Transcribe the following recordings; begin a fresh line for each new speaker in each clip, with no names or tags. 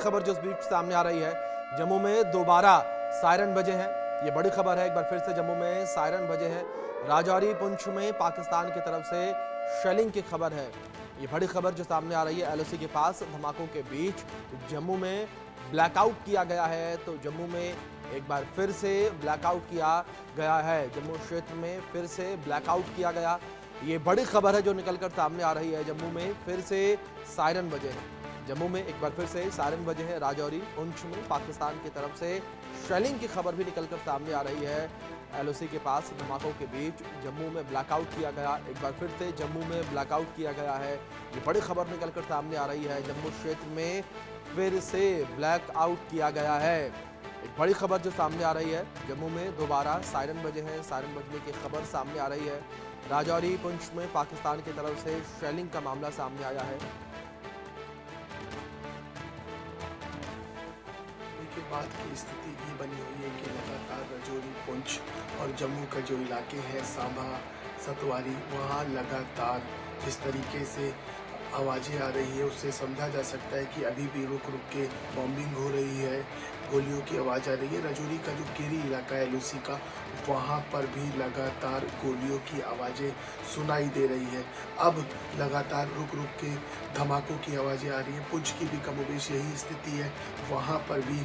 खबर जो इस बीच सामने आ रही है, जम्मू में दोबारा सायरन बजे हैं। ये बड़ी खबर है, एक बार फिर से जम्मू में सायरन बजे हैं। राजौरी पुंछ में पाकिस्तान की तरफ से शेलिंग की खबर है। ये बड़ी खबर जो सामने आ रही है, एलओसी के पास धमाकों के बीच जम्मू में ब्लैकआउट किया गया है। तो जम्मू में एक बार फिर से ब्लैकआउट किया गया है, जम्मू क्षेत्र में फिर से ब्लैकआउट किया गया। ये बड़ी खबर है जो निकलकर सामने आ रही है। जम्मू में फिर से सायरन बजे हैं, जम्मू में एक बार फिर से सायरन बजे हैं। राजौरी पुंछ में पाकिस्तान की तरफ से शेलिंग की खबर भी निकलकर सामने आ रही है। एलओसी के पास धमाकों के बीच जम्मू में ब्लैकआउट किया गया, एक बार फिर से जम्मू में ब्लैकआउट किया गया है। ये बड़ी खबर निकलकर सामने आ रही है, जम्मू क्षेत्र में फिर से ब्लैकआउट किया गया है। एक बड़ी खबर जो सामने आ रही है, जम्मू में दोबारा सायरन बजे हैं, सायरन बजने की खबर सामने आ रही है। राजौरी पुंछ में पाकिस्तान की तरफ से शेलिंग का मामला सामने आया है।
के बाद की स्थिति ये बनी हुई है कि लगातार राजौरी पुंछ और जम्मू का जो इलाके हैं सांभा सतवारी, वहाँ लगातार जिस तरीके से आवाज़ें आ रही है उससे समझा जा सकता है कि अभी भी रुक रुक के बॉम्बिंग हो रही है, गोलियों की आवाज़ आ रही है। राजौरी का जो केरी इलाका है एलओसी का, वहाँ पर भी लगातार गोलियों की आवाज़ें सुनाई दे रही है। अब लगातार रुक रुक के धमाकों की आवाज़ें आ रही हैं। पुंछ की भी कमोबेश यही स्थिति है, वहाँ पर भी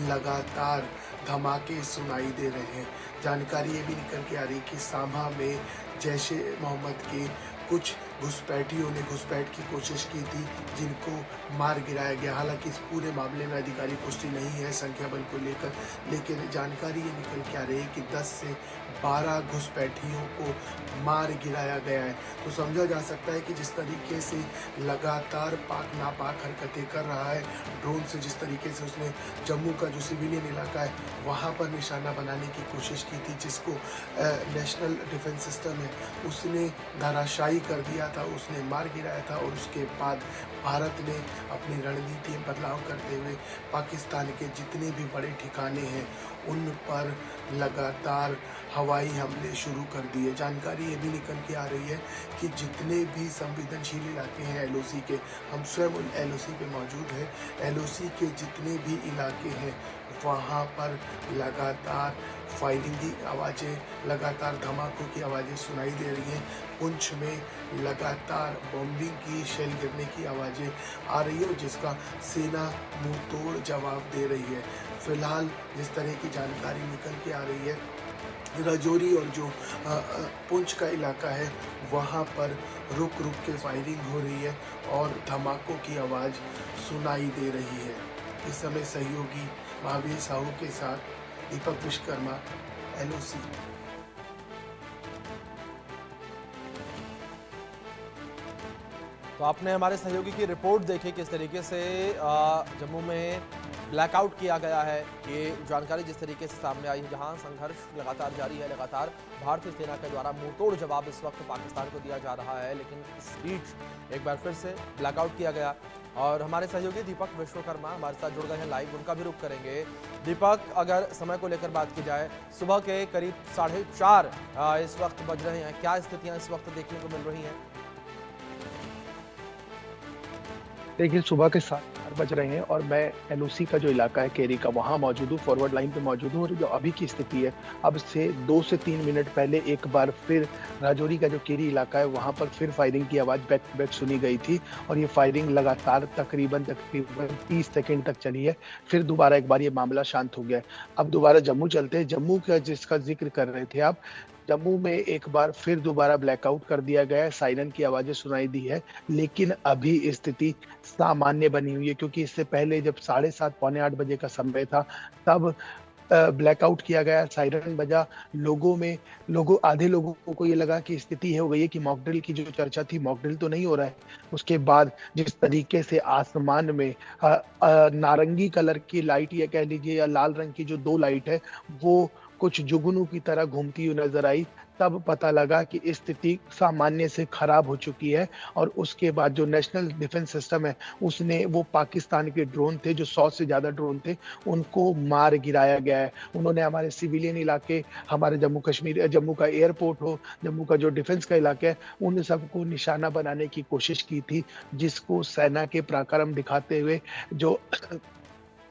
लगातार धमाके सुनाई दे रहे हैं। जानकारी ये भी निकल के आ रही है कि सांभा में जैश ए मोहम्मद के कुछ घुसपैठियों ने घुसपैठ की कोशिश की थी, जिनको मार गिराया गया। हालांकि इस पूरे मामले में अधिकारी पुष्टि नहीं है संख्या बल को लेकर, लेकिन जानकारी ये निकल के आ रही है कि 10 से 12 घुसपैठियों को मार गिराया गया है। तो समझा जा सकता है कि जिस तरीके से लगातार पाक नापाक हरकतें कर रहा है, ड्रोन से जिस तरीके से उसने जम्मू का जो सिविलियन इलाका है वहाँ पर निशाना बनाने की कोशिश की थी, जिसको नेशनल डिफेंस सिस्टम है उसने धराशायी कर दिया था, उसने मार गिराया था। और उसके बाद भारत ने अपनी रणनीति में बदलाव करते हुए पाकिस्तान के जितने भी बड़े ठिकाने हैं उन पर लगातार हवाई हमले शुरू कर दिए। जानकारी ये भी निकल के आ रही है कि जितने भी संवेदनशील इलाके हैं एलओसी के, हम स्वयं उन एलओसी पे मौजूद हैं, एलओसी के जितने भी इलाके हैं वहाँ पर लगातार फायरिंग की आवाज़ें, लगातार धमाकों की आवाज़ें सुनाई दे रही हैं। पुंछ में लगातार बॉम्बिंग की, शेल गिरने की आवाज़ें आ रही है, जिसका सेना मुंह तोड़ जवाब दे रही है। फिलहाल जिस तरह की जानकारी निकल के आ रही है, राजौरी और जो पुंछ का इलाका है वहाँ पर रुक रुक के फायरिंग हो रही है और धमाकों की आवाज़ सुनाई दे रही है। इस समय सहयोगी महावीर साहू के साथ दीपक विश्वकर्मा, एलओसी।
तो आपने हमारे सहयोगी की रिपोर्ट देखी किस तरीके से जम्मू में ब्लैकआउट किया गया है। ये जानकारी जिस तरीके से सामने आई है, जहां संघर्ष लगातार जारी है, लगातार भारतीय सेना के द्वारा मुंहतोड़ जवाब इस वक्त पाकिस्तान को दिया जा रहा है, लेकिन इस बीच एक बार फिर से ब्लैकआउट किया गया। और हमारे सहयोगी दीपक विश्वकर्मा हमारे साथ जुड़ गए हैं लाइव, उनका भी रुख करेंगे। दीपक, अगर समय को लेकर बात की जाए, सुबह के करीब 4:30 इस वक्त बज रहे हैं, क्या स्थितियां इस वक्त देखने को मिल रही हैं?
देखिए, सुबह के 7 बज रहे हैं और मैं एलओसी का जो इलाका है केरी का, वहाँ मौजूद हूँ, फॉरवर्ड लाइन पे मौजूद हूँ। और जो अभी की स्थिति है, अब से 2 से 3 मिनट पहले एक बार फिर राजौरी का जो केरी इलाका है वहाँ पर फिर फायरिंग की आवाज़ बैक टू बैक सुनी गई थी। और ये फायरिंग लगातार तकरीबन 30 सेकेंड तक चली है। फिर दोबारा एक बार ये मामला शांत हो गया है। अब दोबारा जम्मू चलते हैं। जम्मू का जिसका जिक्र कर रहे थे आप, जम्मू में एक बार फिर दोबारा ब्लैकआउट कर दिया गया है, सायरन की आवाज़ें सुनाई दी है, लेकिन अभी स्थिति सामान्य बनी हुई है। क्योंकि इससे पहले जब 7:30 पौने 8 बजे का समय था, तब ब्लैकआउट किया गया, सायरन बजा। आधे लोगों को ये लगा कि स्थिति ये हो गई है कि मॉक ड्रिल की जो चर्चा थी, मॉक ड्रिल तो नहीं हो रहा है। उसके बाद जिस तरीके से आसमान में नारंगी कलर की लाइट, या कह लीजिए या लाल रंग की जो 2 लाइट है, वो कुछ जुगनू की तरह घूमती हुई नजर आई, तब पता लगा कि स्थिति सामान्य से खराब हो चुकी है। और उसके बाद जो नेशनल डिफेंस सिस्टम है उसने, वो पाकिस्तान के ड्रोन थे जो 100 से ज़्यादा ड्रोन थे, उनको मार गिराया गया है। उन्होंने हमारे सिविलियन इलाके, हमारे जम्मू का एयरपोर्ट हो, जम्मू का जो डिफेंस का इलाका है, उन सबको निशाना बनाने की कोशिश की थी, जिसको सेना के पराक्रम दिखाते हुए जो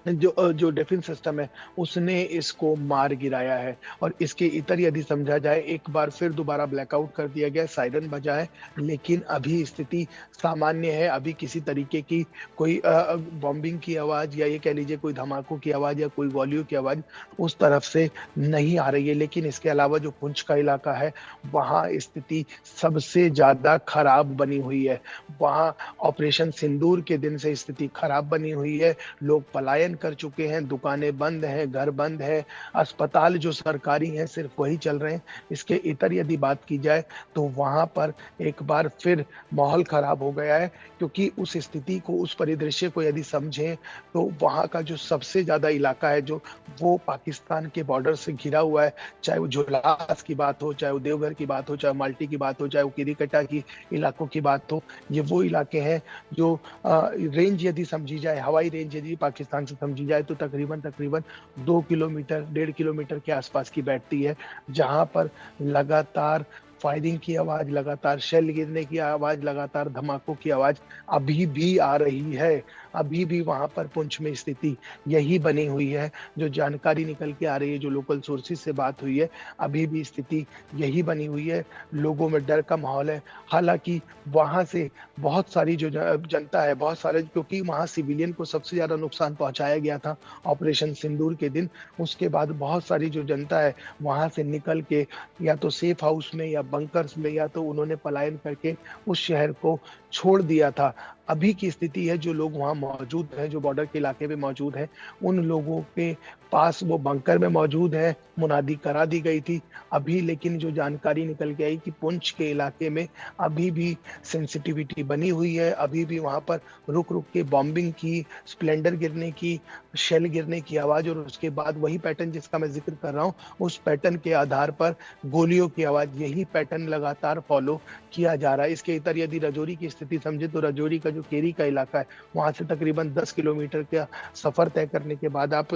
जो डिफेंस सिस्टम है उसने इसको मार गिराया है। और इसके इतर यदि समझा जाए, एक बार फिर दोबारा ब्लैकआउट कर दिया गया, सायरन बजा है, लेकिन अभी स्थिति सामान्य है। अभी किसी तरीके की कोई बॉम्बिंग की आवाज या ये कह लीजिए कोई धमाकों की आवाज या कोई गोलियों की आवाज उस तरफ से नहीं आ रही है। लेकिन इसके अलावा जो पुंछ का इलाका है वहाँ स्थिति सबसे ज्यादा खराब बनी हुई है। वहाँ ऑपरेशन सिंदूर के दिन से स्थिति खराब बनी हुई है। लोग पलायन कर चुके हैं, दुकानें बंद हैं, घर बंद है, अस्पताल जो सरकारी हैं सिर्फ वही चल रहे हैं। इसके इतर यदि बात की जाए तो वहां पर एक बार फिर माहौल खराब हो गया है, क्योंकि उस स्थिति को, उस परिदृश्य को यदि समझें तो वहां का जो सबसे ज्यादा इलाका है जो वो पाकिस्तान के बॉर्डर से घिरा हुआ है, चाहे वो झोलास की बात हो, चाहे वो देवघर की बात हो, चाहे माल्टी की बात हो, चाहे वो किरीकटा की इलाकों की बात हो, ये वो इलाके हैं जो रेंज यदि समझी जाए, हवाई रेंज यदि पाकिस्तान से समझी जाए तो तकरीबन तकरीबन 2 किलोमीटर 1.5 किलोमीटर के आसपास की बैठती है, जहां पर लगातार फायरिंग की आवाज, लगातार शेल गिरने की आवाज, लगातार धमाकों की आवाज अभी भी आ रही है। अभी भी वहां पर पुंछ में स्थिति यही बनी हुई है। जो जानकारी निकल के आ रही है, जो लोकल सोर्सेज से बात हुई है, अभी भी स्थिति यही बनी हुई है। लोगों में डर का माहौल है। हालांकि वहां से बहुत सारी जो जनता है, बहुत सारे, क्योंकि वहां सिविलियन को सबसे ज्यादा नुकसान पहुंचाया गया था ऑपरेशन सिंदूर के दिन, उसके बाद बहुत सारी जो जनता है वहां से निकल के या तो सेफ हाउस में या बंकर्स में या तो उन्होंने पलायन करके उस शहर को छोड़ दिया था। अभी की स्थिति है, जो लोग वहां मौजूद हैं, जो बॉर्डर के इलाके में मौजूद हैं, उन लोगों के पास वो बंकर में मौजूद है, मुनादी करा दी गई थी। अभी लेकिन जो जानकारी निकल के आई कि पुंछ के इलाके में अभी भी सेंसिटिविटी बनी हुई है। अभी भी वहां पर रुक रुक के बॉम्बिंग की, स्प्लेंडर गिरने की, शेल गिरने की आवाज, और उसके बाद वही पैटर्न जिसका मैं जिक्र कर रहा हूँ, उस पैटर्न के आधार पर गोलियों की आवाज, यही पैटर्न लगातार फॉलो किया जा रहा है। इसके इतर यदि रजौरी की स्थिति समझे तो रजौरी का जो केरी का इलाका है, वहां से तकरीबन 10 किलोमीटर का सफर तय करने के बाद आप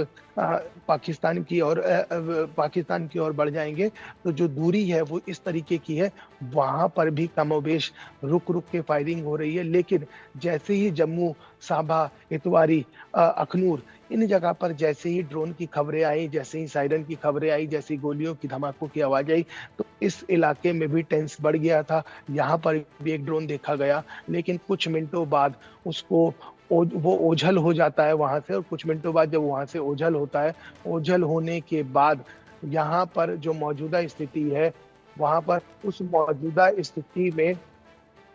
पाकिस्तान की ओर बढ़ जाएंगे तो जो दूरी है वो इस तरीके की है। वहां पर भी कमोबेश रुक रुक के फायरिंग हो रही है, लेकिन जैसे ही जम्मू, सांबा, इतवारी, अखनूर, इन जगह पर जैसे ही ड्रोन की खबरें आई, जैसे ही सायरन की खबरें आई, जैसे ही गोलियों की, धमाकों की आवाज आई, तो इस इलाके में भी टेंस बढ़ गया था। यहाँ पर भी एक ड्रोन देखा गया, लेकिन कुछ मिनटों बाद उसको वो ओझल हो जाता है वहां से, और कुछ मिनटों बाद जब वहां से ओझल होता है, ओझल होने के बाद यहाँ पर जो मौजूदा स्थिति है, वहां पर उस मौजूदा स्थिति में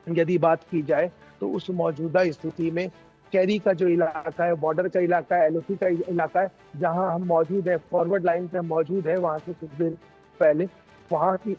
यदि बात की जाए तो उस मौजूदा स्थिति में कैरी का जो इलाका है, बॉर्डर का इलाका है, एलओसी का इलाका है, जहां हम मौजूद है, फॉरवर्ड लाइन पे हम मौजूद है, वहां से कुछ देर पहले वहां की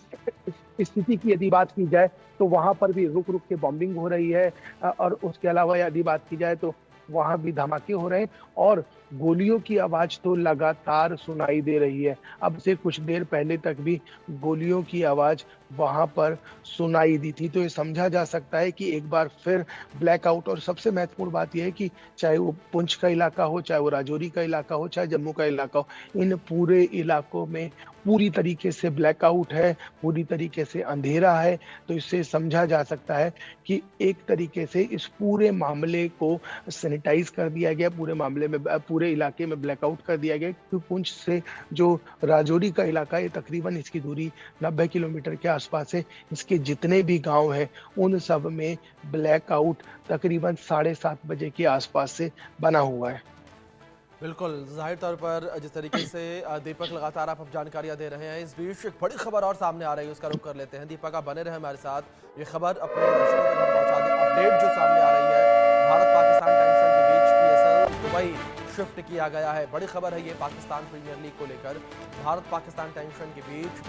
स्थिति की यदि बात की जाए तो वहां पर भी रुक रुक के बॉम्बिंग हो रही है। और उसके अलावा यदि बात की जाए तो वहां भी धमाके हो रहे हैं और गोलियों की आवाज तो लगातार सुनाई दे रही है। अब से कुछ देर पहले तक भी गोलियों की आवाज वहां पर सुनाई दी थी। तो ये समझा जा सकता है कि एक बार फिर ब्लैकआउट, और सबसे महत्वपूर्ण बात यह है कि चाहे वो पुंछ का इलाका हो, चाहे वो राजौरी का इलाका हो, चाहे जम्मू का इलाका हो, इन पूरे इलाकों में पूरी तरीके से ब्लैकआउट है, पूरी तरीके से अंधेरा है। तो इससे समझा जा सकता है कि एक तरीके से इस पूरे मामले को सैनिटाइज कर दिया गया, पूरे मामले में, पूरे इलाके में ब्लैकआउट कर दिया गया। क्योंकि पुंछ से जो राजौरी का इलाका है, तकरीबन इसकी दूरी 90 किलोमीटर के आसपास है। इसके जितने भी गांव हैं उन सब में ब्लैकआउट तकरीबन 7:30 बजे के आसपास से बना हुआ है।
बिल्कुल, जाहिर तौर पर जिस तरीके से दीपक लगातार आप जानकारियां दे रहे हैं, इस बीच एक बड़ी खबर और सामने आ रही है, उसका रुख कर लेते हैं। दीपक, आप बने रहे हमारे साथ। ये खबर अपने दर्शकों तक हम पहुंचा दें। अपडेट जो सामने आ रही है, भारत पाकिस्तान टेंशन के बीच PSL दुबई शिफ्ट किया गया है। बड़ी खबर है ये पाकिस्तान प्रीमियर लीग को लेकर। भारत पाकिस्तान टेंशन के बीच